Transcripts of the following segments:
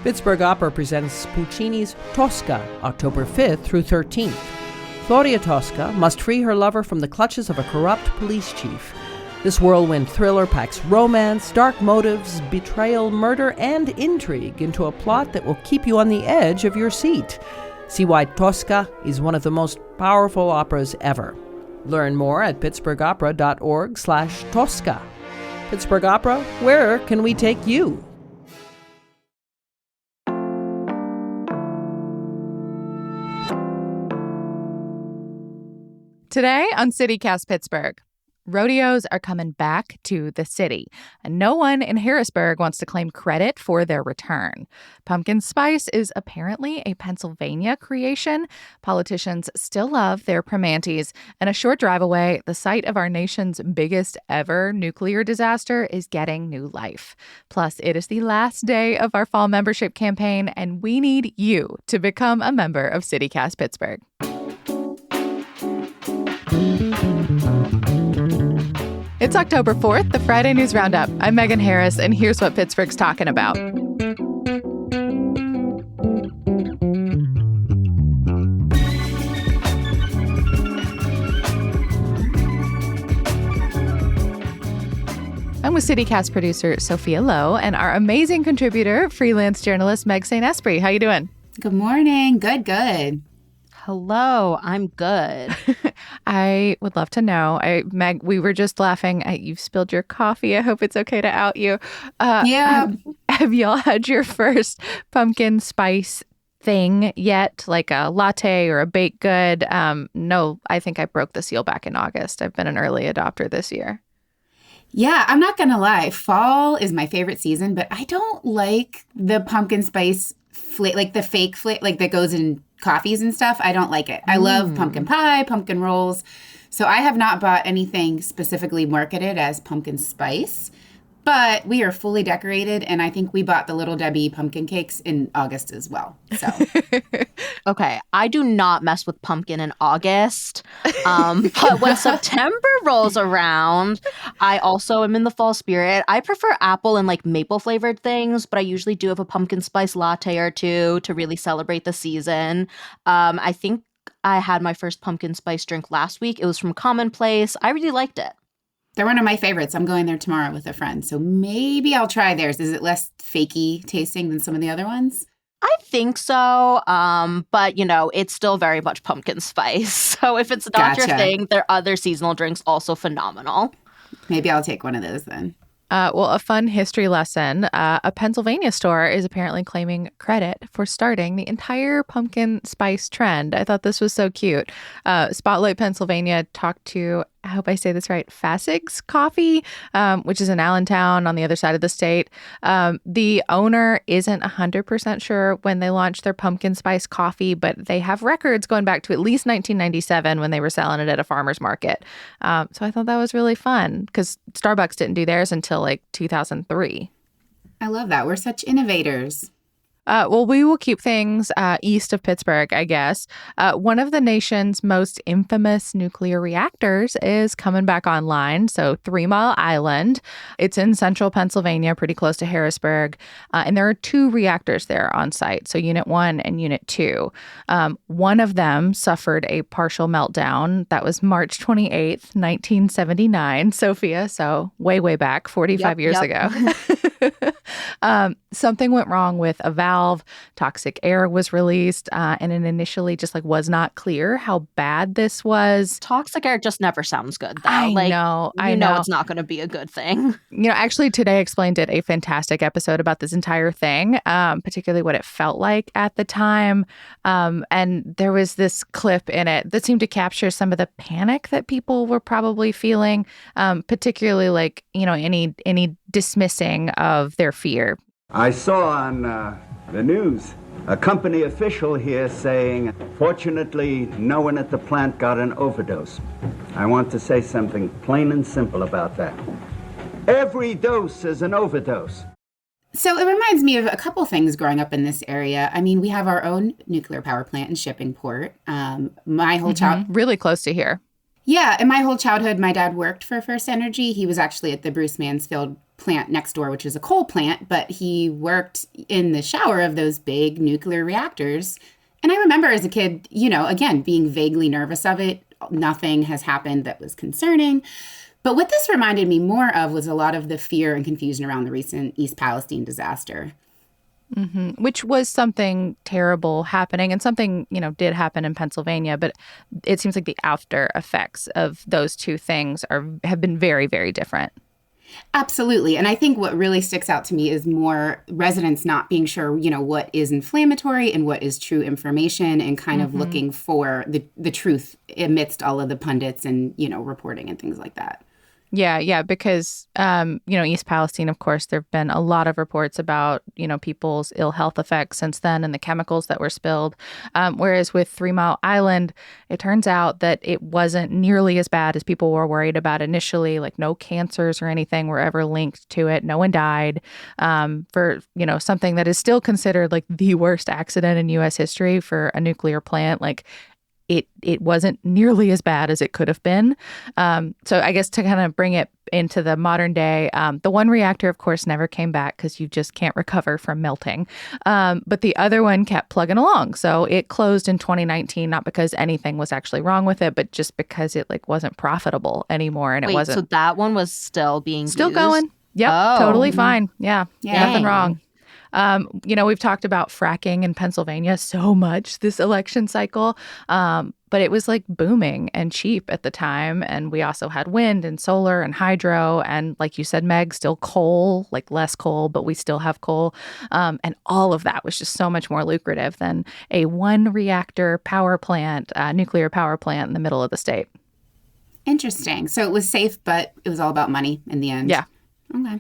Pittsburgh Opera presents Puccini's Tosca, October 5th through 13th. Gloria Tosca must free her lover from the clutches of a corrupt police chief. This whirlwind thriller packs romance, dark motives, betrayal, murder, and intrigue into a plot that will keep you on the edge of your seat. See why Tosca is one of the most powerful operas ever. Learn more at pittsburghopera.org/Tosca. Pittsburgh Opera, where can we take you? Today on CityCast Pittsburgh, rodeos are coming back to the city, and no one in Harrisburg wants to claim credit for their return. Pumpkin spice is apparently a Pennsylvania creation. Politicians still love their Primantis, and a short drive away, the site of our nation's biggest ever nuclear disaster is getting new life. Plus, it is the last day of our fall membership campaign, and we need you to become a member of CityCast Pittsburgh. It's October 4th, the Friday News Roundup. I'm Megan Harris, and here's what Pittsburgh's talking about. I'm with CityCast producer Sophia Lowe and our amazing contributor, freelance journalist Meg St. Esprit. How you doing? Good morning. Good. Hello, I'm good. I would love to know. Meg, we were just laughing. You've spilled your coffee. I hope it's okay to out you. Yeah. Have y'all had your first pumpkin spice thing yet? Like a latte or a baked good? No, I think I broke the seal back in August. I've been an early adopter this year. Yeah, I'm not going to lie. Fall is my favorite season, but I don't like the pumpkin spice like the fake like that goes in coffees and stuff. I don't like it. I love pumpkin pie, pumpkin rolls. So I have not bought anything specifically marketed as pumpkin spice, but we are fully decorated, and I think we bought the Little Debbie pumpkin cakes in August as well. So Okay, I do not mess with pumpkin in August, but when September rolls around, I also am in the fall spirit. I prefer apple and like maple flavored things, but I usually do have a pumpkin spice latte or two to really celebrate the season. I think I had my first pumpkin spice drink last week. It was from Commonplace. I really liked it. they're one of my favorites. I'm going there tomorrow with a friend, so maybe I'll try theirs. Is it less fakey tasting than some of the other ones? I think so, but, you know, it's still very much pumpkin spice. So if it's not your thing, their other seasonal drinks also phenomenal. Maybe I'll take one of those then. Well, a fun history lesson. A Pennsylvania store is apparently claiming credit for starting the entire pumpkin spice trend. I thought this was so cute. Spotlight Pennsylvania talked to, I hope I say this right, Fassig's Coffee, which is in Allentown on the other side of the state. The owner isn't 100% sure when they launched their pumpkin spice coffee, but they have records going back to at least 1997 when they were selling it at a farmer's market. So I thought that was really fun because Starbucks didn't do theirs until like 2003. I love that. We're such innovators. Well, we will keep things east of Pittsburgh, I guess. One of the nation's most infamous nuclear reactors is coming back online. So 3 Mile Island, it's in central Pennsylvania, pretty close to Harrisburg. And there are 2 reactors there on site. So Unit 1 and Unit 2. One of them suffered a partial meltdown. That was March 28th, 1979, Sophia. So way back, 45 years ago. Something went wrong with a valve. Toxic air was released, and it initially just was not clear how bad this was. Toxic air just never sounds good, though. I know it's not going to be a good thing. You know, actually, Today Explained did a fantastic episode about this entire thing, particularly what it felt like at the time. And there was this clip in it that seemed to capture some of the panic that people were probably feeling, particularly any dismissing of their fear. I saw on the news a company official here saying, fortunately, no one at the plant got an overdose. I want to say something plain and simple about that. Every dose is an overdose. So it reminds me of a couple things growing up in this area. I mean, we have our own nuclear power plant in Shippingport. My whole childhood, really close to here. Yeah, in my whole childhood, my dad worked for First Energy. He was actually at the Bruce Mansfield plant next door, which is a coal plant, but he worked in the shower of those big nuclear reactors. And I remember as a kid, again, being vaguely nervous of it. Nothing has happened that was concerning. But what this reminded me more of was a lot of the fear and confusion around the recent East Palestine disaster. Mm-hmm. Which was something terrible happening, and something, did happen in Pennsylvania, but it seems like the after effects of those two things have been very, very different. Absolutely. And I think what really sticks out to me is more residents not being sure, what is inflammatory and what is true information, and kind of looking for the truth amidst all of the pundits and, reporting and things like that. Yeah, because, East Palestine, of course, there have been a lot of reports about, people's ill health effects since then and the chemicals that were spilled. Whereas with 3 Mile Island, it turns out that it wasn't nearly as bad as people were worried about initially. Like no cancers or anything were ever linked to it. No one died for, something that is still considered like the worst accident in U.S. history for a nuclear plant. Like it wasn't nearly as bad as it could have been. So I guess to kind of bring it into the modern day, the one reactor, of course, never came back because you just can't recover from melting. But the other one kept plugging along. So it closed in 2019, not because anything was actually wrong with it, but just because it wasn't profitable anymore. And it wasn't. So that one was still used? Going. Yep. Oh. Totally fine. Yeah. Dang. Nothing wrong. We've talked about fracking in Pennsylvania so much this election cycle, but it was booming and cheap at the time. And we also had wind and solar and hydro. And like you said, Meg, still coal, less coal, but we still have coal. And all of that was just so much more lucrative than a 1 reactor power plant, nuclear power plant in the middle of the state. Interesting. So it was safe, but it was all about money in the end. Yeah. Okay.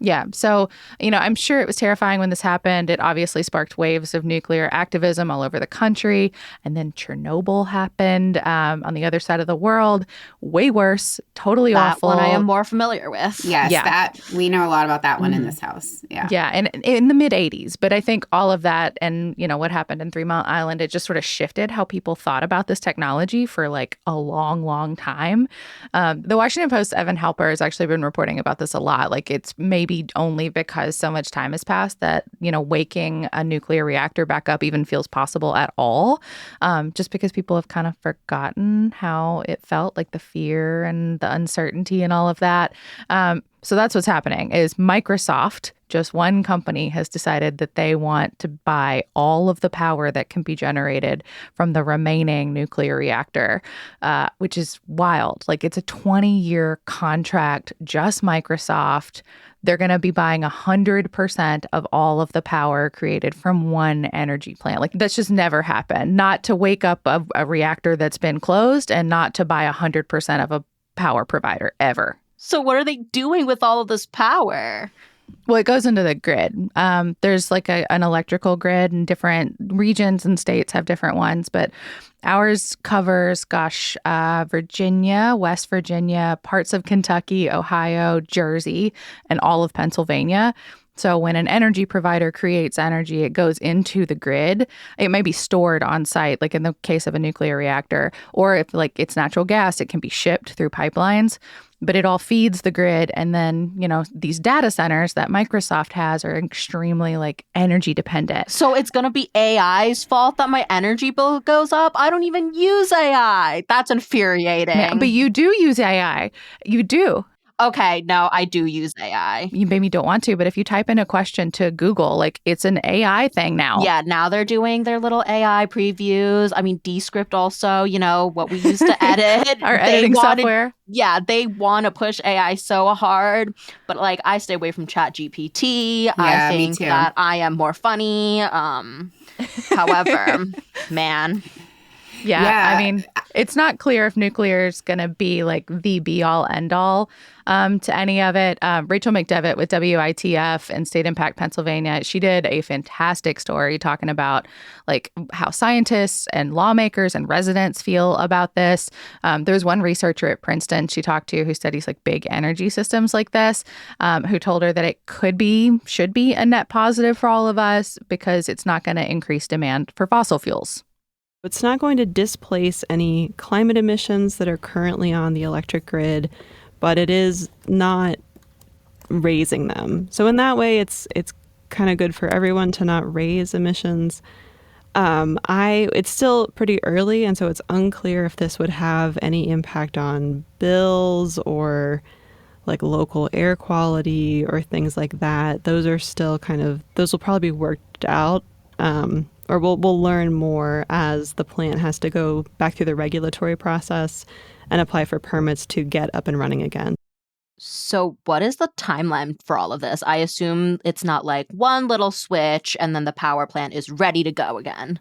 Yeah. So, I'm sure it was terrifying when this happened. It obviously sparked waves of nuclear activism all over the country. And then Chernobyl happened on the other side of the world. Way worse. Totally awful. That one I am more familiar with. Yes, Yeah. that we know a lot about that one in this house. Yeah. Yeah. And in the mid 80s. But I think all of that and, what happened in 3 Mile Island, it just sort of shifted how people thought about this technology for a long, long time. The Washington Post's Evan Halper has actually been reporting about this a lot. It's maybe only because so much time has passed that, waking a nuclear reactor back up even feels possible at all. Just because people have kind of forgotten how it felt, the fear and the uncertainty and all of that. So that's what's happening is Microsoft, just one company, has decided that they want to buy all of the power that can be generated from the remaining nuclear reactor, which is wild. It's a 20-year contract, just Microsoft. They're going to be buying 100% of all of the power created from one energy plant. That's just never happened. Not to wake up a reactor that's been closed and not to buy 100% of a power provider ever. So what are they doing with all of this power? Well, it goes into the grid. There's an electrical grid, and different regions and states have different ones. But ours covers, Virginia, West Virginia, parts of Kentucky, Ohio, Jersey, and all of Pennsylvania. So when an energy provider creates energy, it goes into the grid. It may be stored on site, like in the case of a nuclear reactor, or if it's natural gas, it can be shipped through pipelines. But it all feeds the grid. And then, these data centers that Microsoft has are extremely energy dependent. So it's going to be AI's fault that my energy bill goes up? I don't even use AI. That's infuriating. Yeah, but you do use AI. You do. Okay, no, I do use AI. You maybe don't want to, but if you type in a question to Google, it's an AI thing now. Yeah, now they're doing their little AI previews. I mean, Descript also, what we use to edit. Our editing software. Yeah, they want to push AI so hard, but I stay away from ChatGPT. Yeah, I think me too. that I am more funny. However, man. Yeah, I mean, it's not clear if nuclear is going to be the be-all, end-all to any of it. Rachel McDevitt with WITF and State Impact Pennsylvania, she did a fantastic story talking about how scientists and lawmakers and residents feel about this. There's one researcher at Princeton she talked to who studies big energy systems like this, who told her that it should be a net positive for all of us because it's not going to increase demand for fossil fuels. It's not going to displace any climate emissions that are currently on the electric grid, but it is not raising them. So in that way, it's kind of good for everyone to not raise emissions. It's still pretty early, and so it's unclear if this would have any impact on bills or like local air quality or things like that. Those are still those will probably be worked out, or we'll learn more as the plant has to go back through the regulatory process and apply for permits to get up and running again. So what is the timeline for all of this? I assume it's not like one little switch and then the power plant is ready to go again.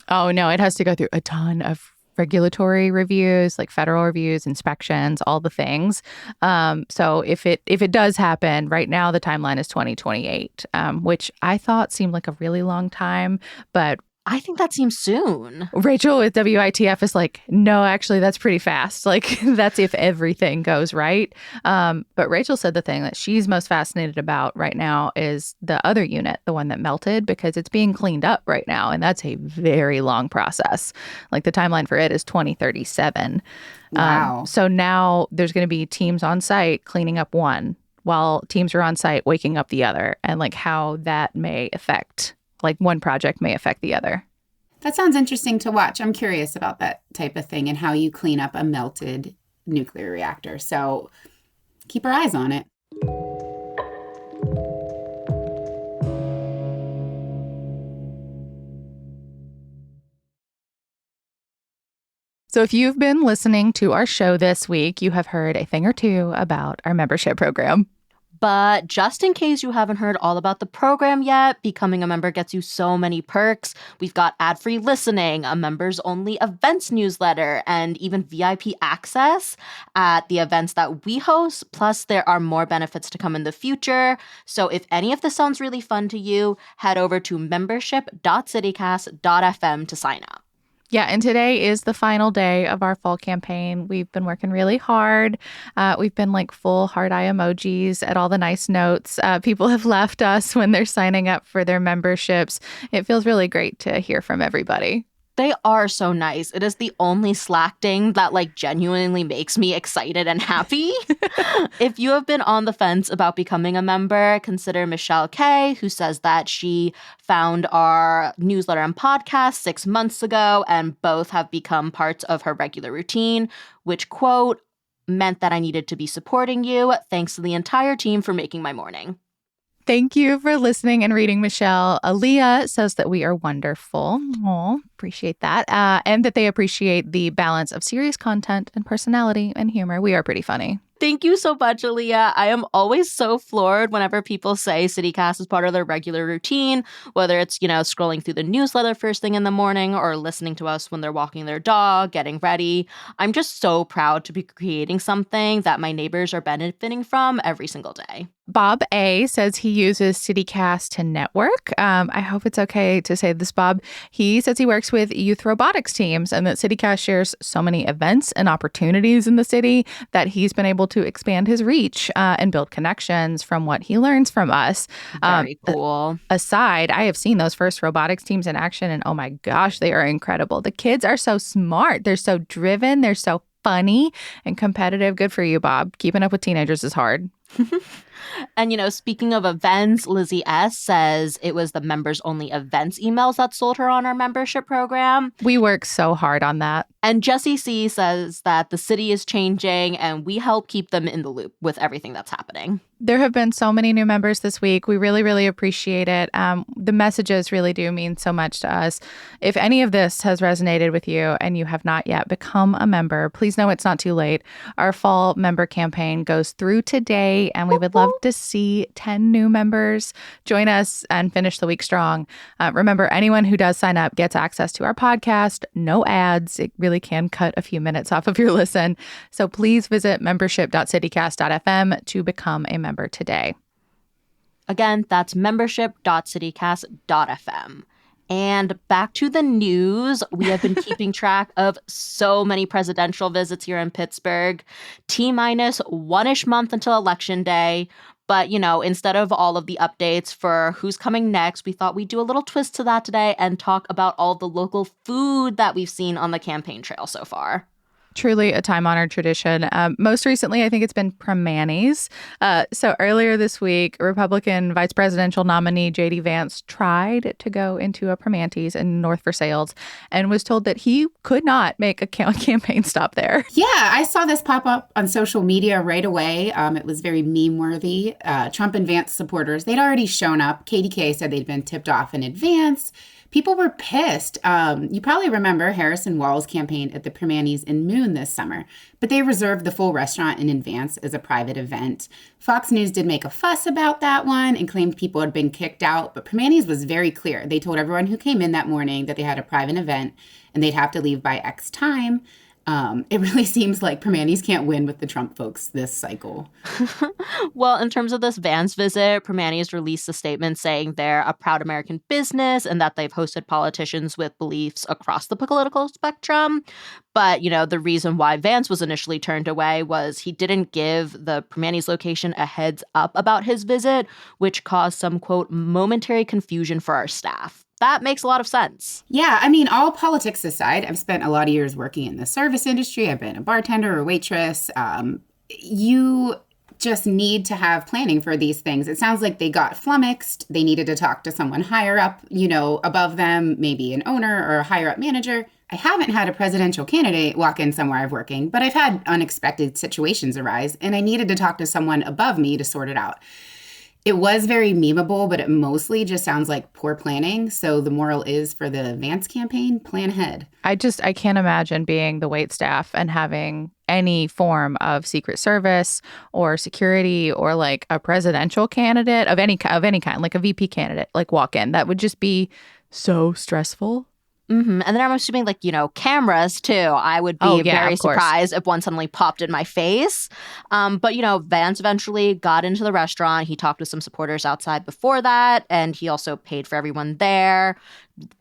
Oh, no, it has to go through a ton of regulatory reviews, like federal reviews, inspections, all the things. So if it does happen, right now the timeline is 2028, which I thought seemed like a really long time, but I think that seems soon. Rachel with WITF is like, no, actually, that's pretty fast. Like, that's if everything goes right. But Rachel said the thing that she's most fascinated about right now is the other unit, the one that melted, because it's being cleaned up right now. And that's a very long process. Like, the timeline for it is 2037. Wow. So now there's going to be teams on site cleaning up one while teams are on site waking up the other, and like how that may affect, like one project may affect the other. That sounds interesting to watch. I'm curious about that type of thing and how you clean up a melted nuclear reactor. So keep our eyes on it. So if you've been listening to our show this week, you have heard a thing or two about our membership program. But just in case you haven't heard all about the program yet, becoming a member gets you so many perks. We've got ad-free listening, a members-only events newsletter, and even VIP access at the events that we host. Plus, there are more benefits to come in the future. So if any of this sounds really fun to you, head over to membership.citycast.fm to sign up. Yeah, and today is the final day of our fall campaign. We've been working really hard. We've been like full heart eye emojis at all the nice notes people have left us when they're signing up for their memberships. It feels really great to hear from everybody. They are so nice. It is the only Slack ding that like genuinely makes me excited and happy. If you have been on the fence about becoming a member, consider Michelle K, who says that she found our newsletter and podcast 6 months ago, and both have become parts of her regular routine, which, quote, meant that I needed to be supporting you. Thanks to the entire team for making my morning. Thank you for listening and reading, Michelle. Aaliyah says that we are wonderful. Oh, appreciate that. And that they appreciate the balance of serious content and personality and humor. We are pretty funny. Thank you so much, Aaliyah. I am always so floored whenever people say CityCast is part of their regular routine, whether it's, scrolling through the newsletter first thing in the morning or listening to us when they're walking their dog, getting ready. I'm just so proud to be creating something that my neighbors are benefiting from every single day. Bob A says he uses CityCast to network. I hope it's okay to say this, Bob. He says he works with youth robotics teams and that CityCast shares so many events and opportunities in the city that he's been able to expand his reach and build connections from what he learns from us. Very cool. Aside, I have seen those first robotics teams in action, and oh my gosh, they are incredible. The kids are so smart. They're so driven. They're so funny and competitive. Good for you, Bob. Keeping up with teenagers is hard. And, speaking of events, Lizzie S. says it was the members-only events emails that sold her on our membership program. We work so hard on that. And Jessie C. says that the city is changing and we help keep them in the loop with everything that's happening. There have been so many new members this week. We really, really appreciate it. The messages really do mean so much to us. If any of this has resonated with you and you have not yet become a member, please know it's not too late. Our fall member campaign goes through today, and we would love to see 10 new members join us and finish the week strong. Remember, anyone who does sign up gets access to our podcast, no ads. It really can cut a few minutes off of your listen. So please visit membership.citycast.fm to become a member today. Again, that's membership.citycast.fm. And back to the news. We have been keeping track of so many presidential visits here in Pittsburgh. T-minus one-ish month until Election Day. But, instead of all of the updates for who's coming next, we thought we'd do a little twist to that today and talk about all the local food that we've seen on the campaign trail so far. Truly a time-honored tradition. Most recently, I think it's been Primanti's. So earlier this week, Republican vice presidential nominee JD Vance tried to go into a Primanti's in North Versailles and was told that he could not make a campaign stop there. Yeah, I saw this pop up on social media right away. It was very meme-worthy. Trump and Vance supporters, they'd already shown up. KDK said they'd been tipped off in advance. People were pissed. You probably remember Harris and Walz campaigned at the Primanti's in Moon this summer, but they reserved the full restaurant in advance as a private event. Fox News did make a fuss about that one and claimed people had been kicked out, but Primanti's was very clear. They told everyone who came in that morning that they had a private event and they'd have to leave by X time. It really seems like Primanti's can't win with the Trump folks this cycle. Well, in terms of this Vance visit, Primanti's released a statement saying they're a proud American business and that they've hosted politicians with beliefs across the political spectrum. But, the reason why Vance was initially turned away was he didn't give the Primanti's location a heads up about his visit, which caused some, quote, momentary confusion for our staff. That makes a lot of sense. Yeah, all politics aside, I've spent a lot of years working in the service industry. I've been a bartender or waitress. You just need to have planning for these things. It sounds like they got flummoxed. They needed to talk to someone higher up, above them, maybe an owner or a higher up manager. I haven't had a presidential candidate walk in somewhere I'm working, but I've had unexpected situations arise, and I needed to talk to someone above me to sort it out. It was very memeable, but it mostly just sounds like poor planning. So the moral is for the Vance campaign, plan ahead. I can't imagine being the wait staff and having any form of Secret Service or security or like a presidential candidate of any kind, like a VP candidate, like walk in. That would just be so stressful. Mm-hmm. And then I'm assuming, cameras, too. I would be very surprised if one suddenly popped in my face. But Vance eventually got into the restaurant. He talked to some supporters outside before that, and he also paid for everyone there,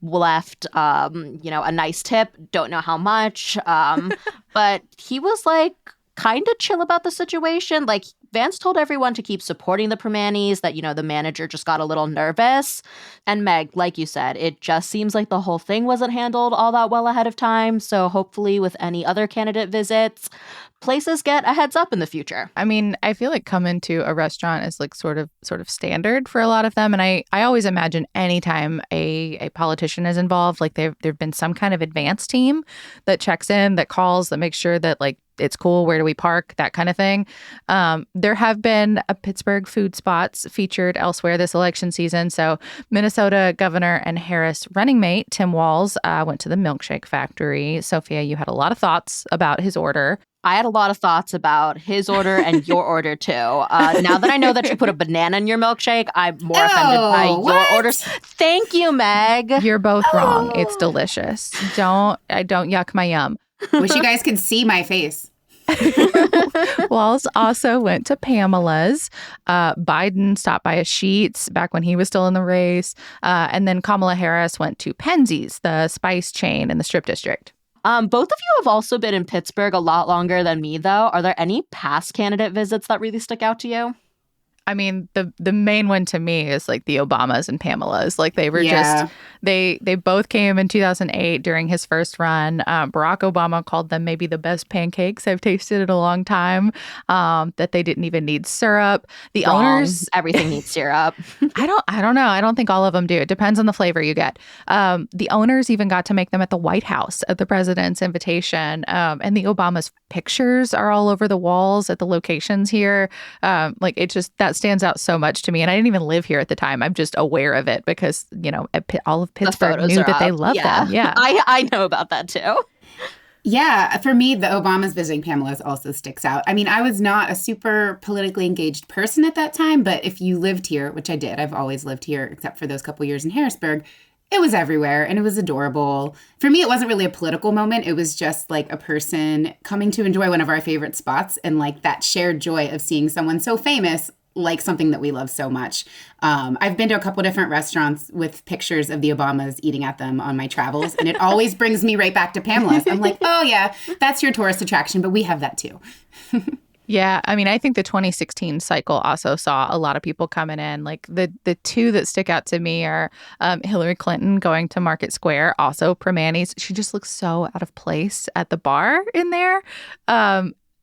left, a nice tip. Don't know how much. But he was, kind of chill about the situation. Vance told everyone to keep supporting the Primanti's, that, the manager just got a little nervous. And Meg, like you said, it just seems like the whole thing wasn't handled all that well ahead of time. So hopefully with any other candidate visits, places get a heads up in the future. I feel like coming to a restaurant is sort of standard for a lot of them. And I always imagine anytime a politician is involved, there've been some kind of advance team that checks in, that calls, that makes sure that it's cool, where do we park, that kind of thing. There have been Pittsburgh food spots featured elsewhere this election season. So Minnesota Governor and Harris running mate Tim Walz went to the milkshake factory. Sophia, you had a lot of thoughts about his order. I had a lot of thoughts about his order and your order, too. Now that I know that you put a banana in your milkshake, I'm more offended by your orders. Thank you, Meg. You're both wrong. It's delicious. Don't yuck my yum. Wish you guys could see my face. Walz also went to Pamela's. Biden stopped by a Sheetz back when he was still in the race. And then Kamala Harris went to Penzeys, the spice chain in the Strip District. Both of you have also been in Pittsburgh a lot longer than me, though. Are there any past candidate visits that really stick out to you? The main one to me is the Obamas and Pamela's. They were just, they both came in 2008 during his first run. Barack Obama called them maybe the best pancakes I've tasted in a long time, that they didn't even need syrup. The Wrong. Owners. Everything needs syrup. I don't know. I don't think all of them do. It depends on the flavor you get. The owners even got to make them at the White House at the president's invitation. And the Obamas pictures are all over the walls at the locations here. That stands out so much to me. And I didn't even live here at the time. I'm just aware of it because, all of Pittsburgh knew that they loved them. Yeah. I know about that too. Yeah, for me, the Obamas visiting Pamela's also sticks out. I was not a super politically engaged person at that time, but if you lived here, which I did, I've always lived here except for those couple years in Harrisburg, it was everywhere and it was adorable. For me, it wasn't really a political moment. It was just a person coming to enjoy one of our favorite spots and that shared joy of seeing someone so famous something that we love so much. I've been to a couple different restaurants with pictures of the Obamas eating at them on my travels, and it always brings me right back to Pamela's. I'm oh yeah, that's your tourist attraction, but we have that too. Yeah, I mean, I think the 2016 cycle also saw a lot of people coming in. Like the two that stick out to me are Hillary Clinton going to Market Square, also Primanti's. She just looks so out of place at the bar in there.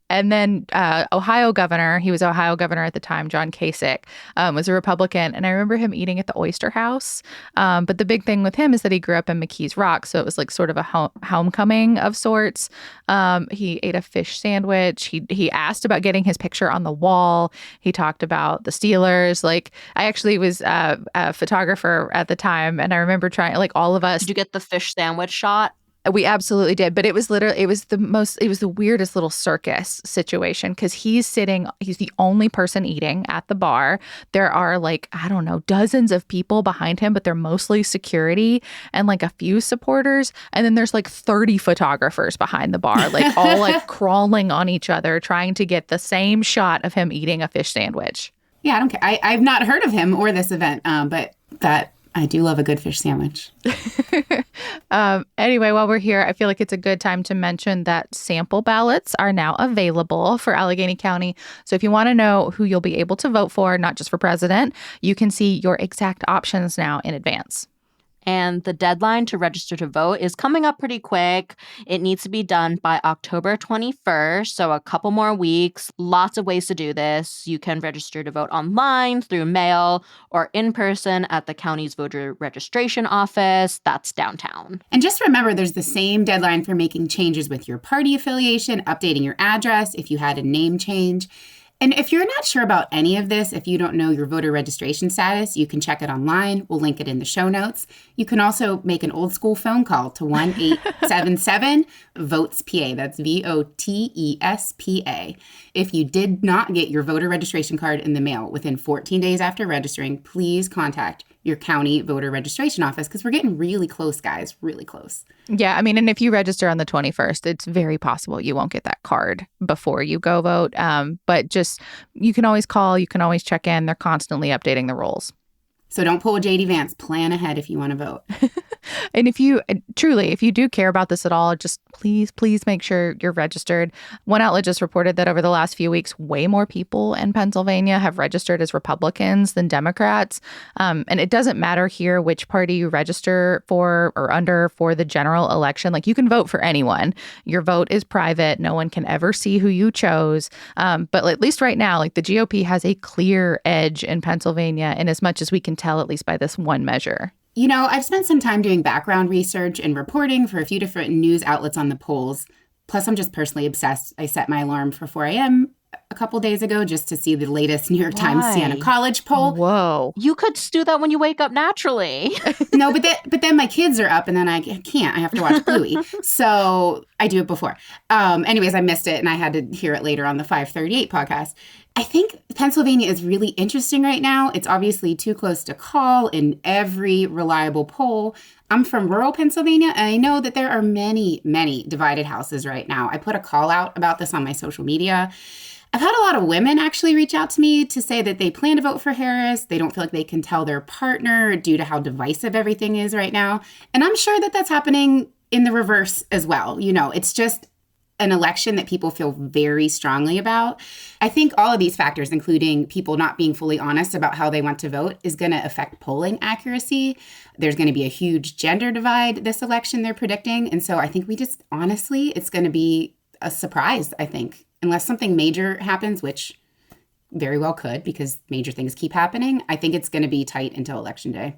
And then Ohio governor, he was Ohio governor at the time, John Kasich, was a Republican. And I remember him eating at the Oyster House. But the big thing with him is that he grew up in McKees Rock. So it was like sort of a homecoming of sorts. He ate a fish sandwich. He asked about getting his picture on the wall. He talked about the Steelers. Like, I actually was a photographer at the time. And I remember trying, like, all of us. Did you get the fish sandwich shot? We absolutely did. But it was the weirdest little circus situation because he's the only person eating at the bar. There are like, I don't know, dozens of people behind him, but they're mostly security and like a few supporters. And then there's like 30 photographers behind the bar, like all like crawling on each other, trying to get the same shot of him eating a fish sandwich. Yeah, I don't care. I've not heard of him or this event, but that I do love a good fish sandwich. Anyway, while we're here, I feel like it's a good time to mention that sample ballots are now available for Allegheny County. So if you want to know who you'll be able to vote for, not just for president, you can see your exact options now in advance. And the deadline to register to vote is coming up pretty quick. It needs to be done by October 21st, so a couple more weeks. Lots of ways to do this. You can register to vote online, through mail, or in person at the county's voter registration office. That's downtown. And just remember, there's the same deadline for making changes with your party affiliation, updating your address if you had a name change. And if you're not sure about any of this, if you don't know your voter registration status, you can check it online. We'll link it in the show notes. You can also make an old school phone call to 1-877-VOTES-PA. That's VOTESPA. If you did not get your voter registration card in the mail within 14 days after registering, please contact your county voter registration office because we're getting really close, guys, really close. Yeah, I mean, and if you register on the 21st, it's very possible you won't get that card before you go vote. But just, you can always call, you can always check in. They're constantly updating the rules. So don't pull a JD Vance. Plan ahead if you want to vote. And if you do care about this at all, just please make sure you're registered. One outlet just reported that over the last few weeks, way more people in Pennsylvania have registered as Republicans than Democrats. And it doesn't matter here which party you register for or under for the general election. Like, you can vote for anyone. Your vote is private. No one can ever see who you chose. But at least right now, like, the GOP has a clear edge in Pennsylvania, in as much as we can tell, at least by this one measure. You know, I've spent some time doing background research and reporting for a few different news outlets on the polls. Plus, I'm just personally obsessed. I set my alarm for 4 a.m. a couple days ago just to see the latest New York Times Siena College poll. Whoa. You could do that when you wake up naturally. No, but then my kids are up and then I can't. I have to watch Bluey. So I do it before. Anyways, I missed it and I had to hear it later on the 538 podcast. I think Pennsylvania is really interesting right now. It's obviously too close to call in every reliable poll. I'm from rural Pennsylvania, and I know that there are many, many divided houses right now. I put a call out about this on my social media. I've had a lot of women actually reach out to me to say that they plan to vote for Harris. They don't feel like they can tell their partner due to how divisive everything is right now. And I'm sure that that's happening in the reverse as well. You know, it's just an election that people feel very strongly about. I think all of these factors, including people not being fully honest about how they want to vote, is going to affect polling accuracy. There's going to be a huge gender divide this election, they're predicting. And so I think honestly, it's going to be a surprise, I think, unless something major happens, which very well could, because major things keep happening. I think it's going to be tight until Election Day.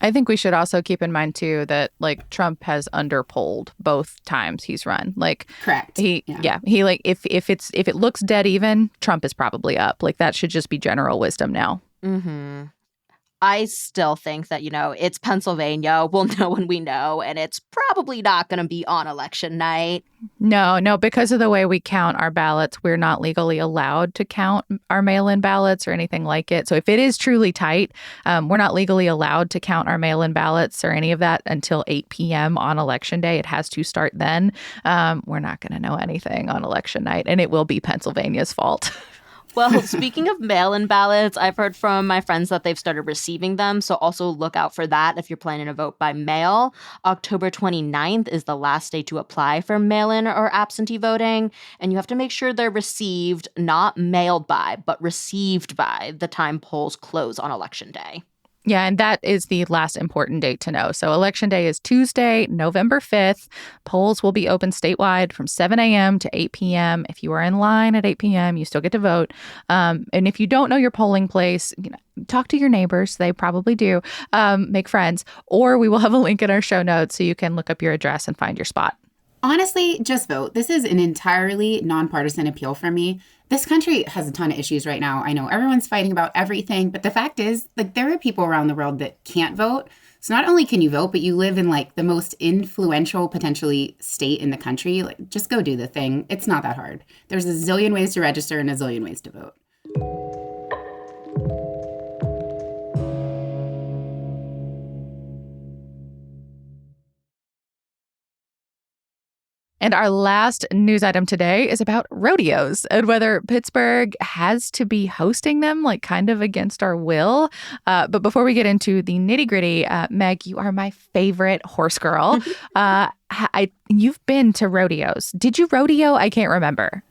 I think we should also keep in mind, too, that, like, Trump has underpolled both times he's run. Like, correct. He like, if it looks dead even, Trump is probably up. Like, that should just be general wisdom now. Mm-hmm. I still think that, it's Pennsylvania. We'll know when we know, and it's probably not going to be on election night. No, because of the way we count our ballots, we're not legally allowed to count our mail-in ballots or anything like it. So if it is truly tight, we're not legally allowed to count our mail-in ballots or any of that until 8 p.m. on election day. It has to start then. We're not going to know anything on election night, and it will be Pennsylvania's fault. Well, speaking of mail-in ballots, I've heard from my friends that they've started receiving them. So also look out for that if you're planning to vote by mail. October 29th is the last day to apply for mail-in or absentee voting. And you have to make sure they're received, not mailed by, but received by the time polls close on Election Day. Yeah, and that is the last important date to know. So Election Day is Tuesday, November 5th. Polls will be open statewide from 7 a.m. to 8 p.m. If you are in line at 8 p.m., you still get to vote. And if you don't know your polling place, talk to your neighbors. They probably do. Make friends. Or we will have a link in our show notes so you can look up your address and find your spot. Honestly, just vote. This is an entirely nonpartisan appeal for me. This country has a ton of issues right now. I know everyone's fighting about everything, but the fact is, there are people around the world that can't vote. So not only can you vote, but you live in the most influential, potentially, state in the country. Just go do the thing. It's not that hard. There's a zillion ways to register and a zillion ways to vote. And our last news item today is about rodeos and whether Pittsburgh has to be hosting them, kind of against our will. But before we get into the nitty gritty, Meg, you are my favorite horse girl. You've been to rodeos. Did you rodeo? I can't remember.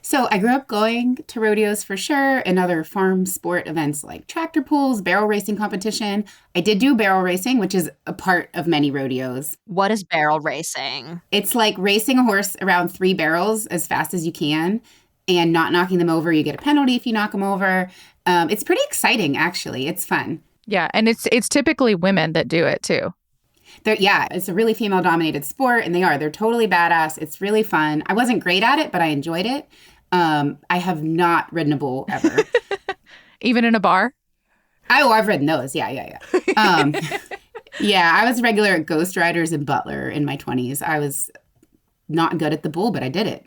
So I grew up going to rodeos for sure and other farm sport events like tractor pulls, barrel racing competition. I did do barrel racing, which is a part of many rodeos. What is barrel racing? It's like racing a horse around 3 barrels as fast as you can and not knocking them over. You get a penalty if you knock them over. It's pretty exciting, actually. It's fun. Yeah, and it's typically women that do it too. It's a really female-dominated sport, and they're totally badass. It's really fun. I wasn't great at it, but I enjoyed it. I have not ridden a bull ever. Even in a bar? Oh, I've ridden those. Yeah. Yeah, I was regular at Ghost Riders and Butler in my 20s. I was not good at the bull, but I did it.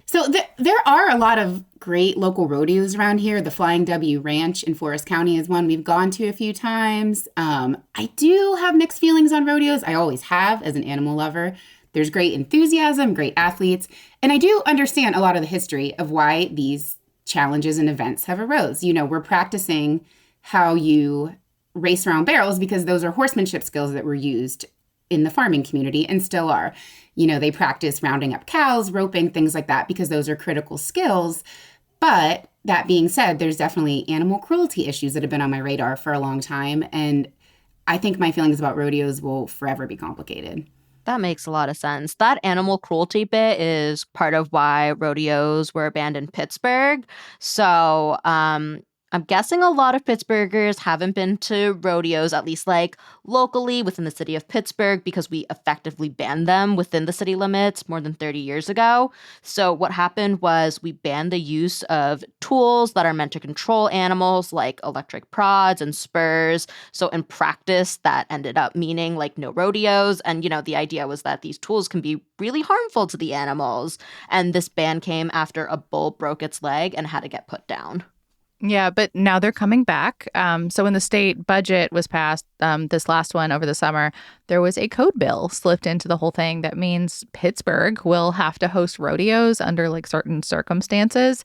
So there are a lot of great local rodeos around here. The Flying W Ranch in Forest County is one we've gone to a few times. I do have mixed feelings on rodeos. I always have as an animal lover. There's great enthusiasm, great athletes, and I do understand a lot of the history of why these challenges and events have arose. We're practicing how you race around barrels because those are horsemanship skills that were used in the farming community and still are. They practice rounding up cows, roping, things like that, because those are critical skills. But that being said, there's definitely animal cruelty issues that have been on my radar for a long time. And I think my feelings about rodeos will forever be complicated. That makes a lot of sense. That animal cruelty bit is part of why rodeos were banned in Pittsburgh. So, I'm guessing a lot of Pittsburghers haven't been to rodeos, at least locally within the city of Pittsburgh, because we effectively banned them within the city limits more than 30 years ago. So what happened was we banned the use of tools that are meant to control animals like electric prods and spurs. So in practice, that ended up meaning no rodeos. And, the idea was that these tools can be really harmful to the animals. And this ban came after a bull broke its leg and had to get put down. Yeah, but now they're coming back. So when the state budget was passed, this last one over the summer, there was a code bill slipped into the whole thing that means Pittsburgh will have to host rodeos under certain circumstances.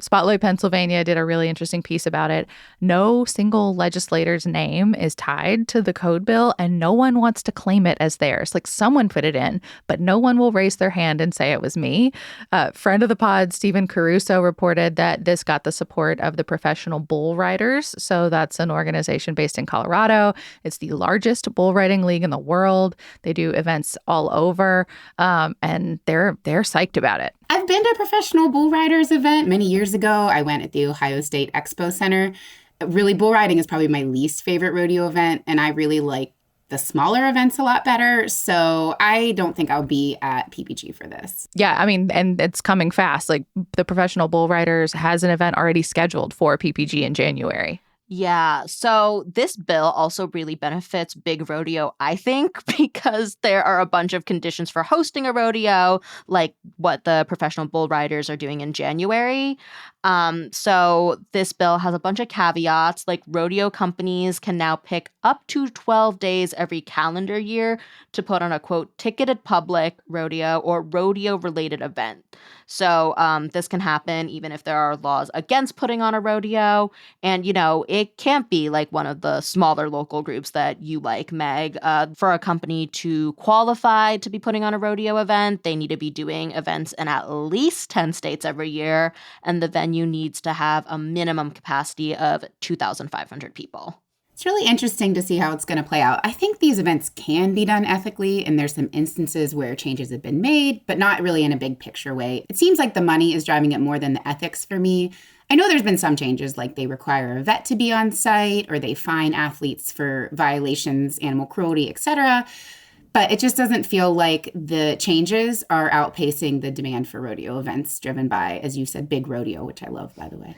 Spotlight Pennsylvania did a really interesting piece about it. No single legislator's name is tied to the code bill, and no one wants to claim it as theirs. Someone put it in, but no one will raise their hand and say it was me. Friend of the pod, Stephen Caruso, reported that this got the support of the Professional Bull Riders. So that's an organization based in Colorado. It's the largest bull riding league in the world. They do events all over, and they're psyched about it. I've been to a Professional Bull Riders event many years ago. I went at the Ohio State Expo Center. Really, bull riding is probably my least favorite rodeo event, and I really like the smaller events a lot better. So I don't think I'll be at PPG for this. Yeah, and it's coming fast. The Professional Bull Riders has an event already scheduled for PPG in January. Yeah, so this bill also really benefits Big Rodeo, I think, because there are a bunch of conditions for hosting a rodeo, like what the professional bull riders are doing in January. So this bill has a bunch of caveats, like rodeo companies can now pick up to 12 days every calendar year to put on a quote, ticketed public rodeo or rodeo related event. So this can happen even if there are laws against putting on a rodeo. And, it can't be like one of the smaller local groups that you like, Meg. For a company to qualify to be putting on a rodeo event, they need to be doing events in at least 10 states every year. And the venue needs to have a minimum capacity of 2,500 people. It's really interesting to see how it's going to play out. I think these events can be done ethically, and there's some instances where changes have been made, but not really in a big picture way. It seems like the money is driving it more than the ethics for me. I know there's been some changes, like they require a vet to be on site, or they fine athletes for violations, animal cruelty, etc. But it just doesn't feel like the changes are outpacing the demand for rodeo events driven by, as you said, Big Rodeo, which I love, by the way.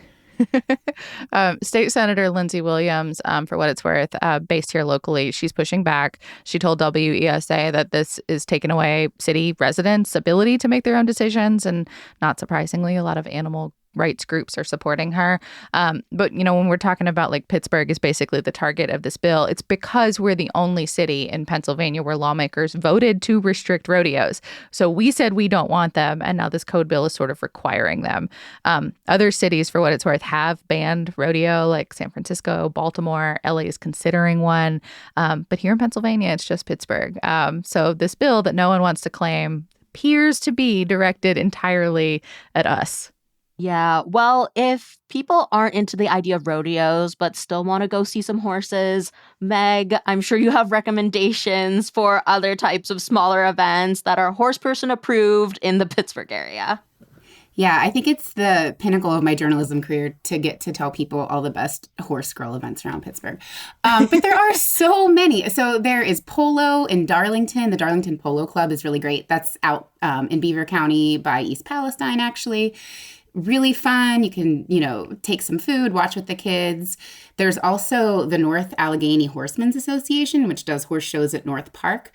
State Senator Lindsey Williams, for what it's worth, based here locally, she's pushing back. She told WESA that this is taking away city residents' ability to make their own decisions. And not surprisingly, a lot of animal rights groups are supporting her. But, when we're talking about like Pittsburgh is basically the target of this bill, it's because we're the only city in Pennsylvania where lawmakers voted to restrict rodeos. So we said we don't want them. And now this code bill is sort of requiring them. Other cities, for what it's worth, have banned rodeo, like San Francisco, Baltimore, LA is considering one. But here in Pennsylvania, it's just Pittsburgh. So this bill that no one wants to claim appears to be directed entirely at us. Yeah, well, if people aren't into the idea of rodeos but still want to go see some horses, Meg, I'm sure you have recommendations for other types of smaller events that are horse person approved in the Pittsburgh area. Yeah, I think it's the pinnacle of my journalism career to get to tell people all the best horse girl events around Pittsburgh. But there are so many. So there is polo in Darlington. The Darlington Polo Club is really great. That's out in Beaver County by East Palestine, actually. Really fun. You can, take some food, watch with the kids. There's also the North Allegheny Horsemen's Association, which does horse shows at North Park.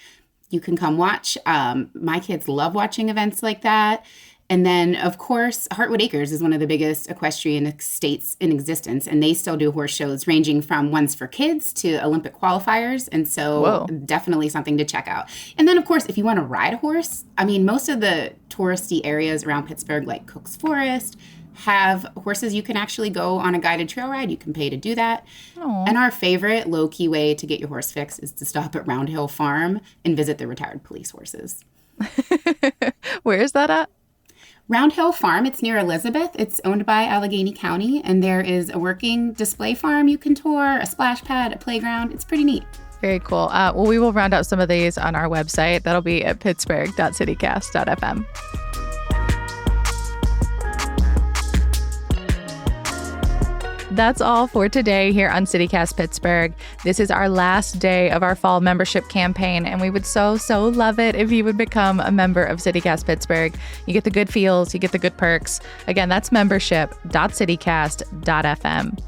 You can come watch. My kids love watching events like that. And then, of course, Heartwood Acres is one of the biggest equestrian estates in existence, and they still do horse shows ranging from ones for kids to Olympic qualifiers. And so definitely something to check out. And then, of course, if you want to ride a horse, most of the touristy areas around Pittsburgh, like Cook's Forest, have horses you can actually go on a guided trail ride. You can pay to do that. Aww. And our favorite low-key way to get your horse fix is to stop at Round Hill Farm and visit the retired police horses. Where is that at? Round Hill Farm, it's near Elizabeth. It's owned by Allegheny County, and there is a working display farm you can tour, a splash pad, a playground. It's pretty neat. Very cool. Well, we will round out some of these on our website. That'll be at pittsburgh.citycast.fm. That's all for today here on CityCast Pittsburgh. This is our last day of our fall membership campaign, and we would so love it if you would become a member of CityCast Pittsburgh. You get the good feels, you get the good perks. Again, that's membership.citycast.fm.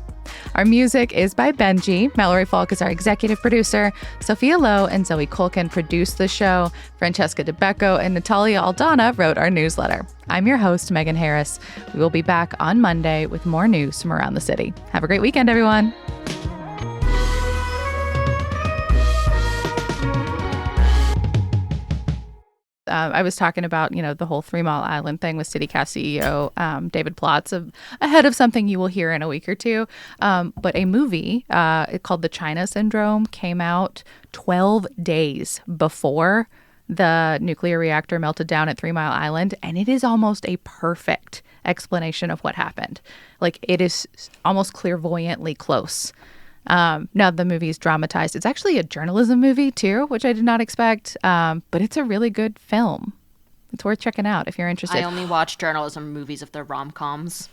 Our music is by Benji. Mallory Falk is our executive producer. Sophia Lowe and Zoe Colkin produced the show. Francesca DeBecco and Natalia Aldana wrote our newsletter. I'm your host, Megan Harris. We will be back on Monday with more news from around the city. Have a great weekend, everyone. I was talking about, the whole 3 Mile Island thing with CityCast CEO David Plotz ahead of something you will hear in a week or two. But a movie called The China Syndrome came out 12 days before the nuclear reactor melted down at 3 Mile Island. And it is almost a perfect explanation of what happened. Like, it is almost clairvoyantly close. Now, the movie is dramatized. It's actually a journalism movie, too, which I did not expect. But it's a really good film. It's worth checking out if you're interested. I only watch journalism movies if they're rom-coms.